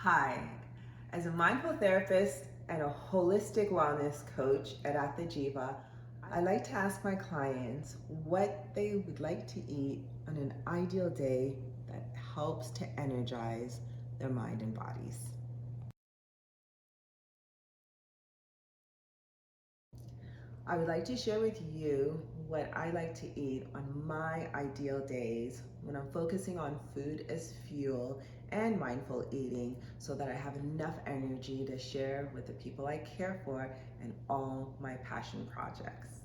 Hi, as a mindful therapist and a holistic wellness coach at Atha JIva, I like to ask my clients what they would like to eat on an ideal day that helps to energize their mind and bodies. I would like to share with you what I like to eat on my ideal days when I'm focusing on food as fuel and mindful eating so that I have enough energy to share with the people I care for and all my passion projects.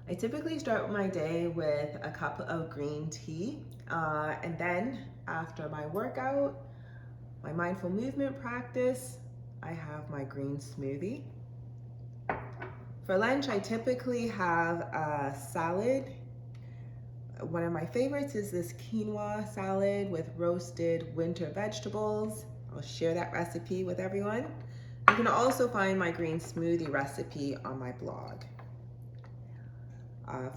I typically start my day with a cup of green tea, and then after my workout, my mindful movement practice, I have my green smoothie. For lunch, I typically have a salad. One of my favorites is this quinoa salad with roasted winter vegetables. I'll share that recipe with everyone. You can also find my green smoothie recipe on my blog.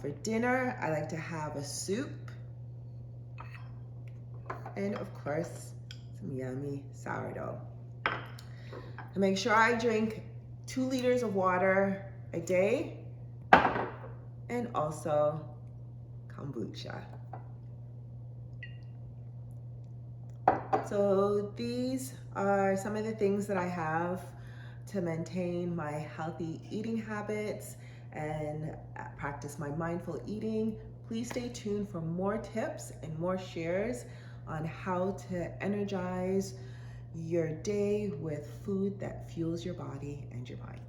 For dinner, I like to have a soup and of course, some yummy sourdough. To make sure I drink 2 liters of water a day and also kombucha. So these are some of the things that I have to maintain my healthy eating habits and practice my mindful eating. Please stay tuned for more tips and more shares on how to energize your day with food that fuels your body and your mind.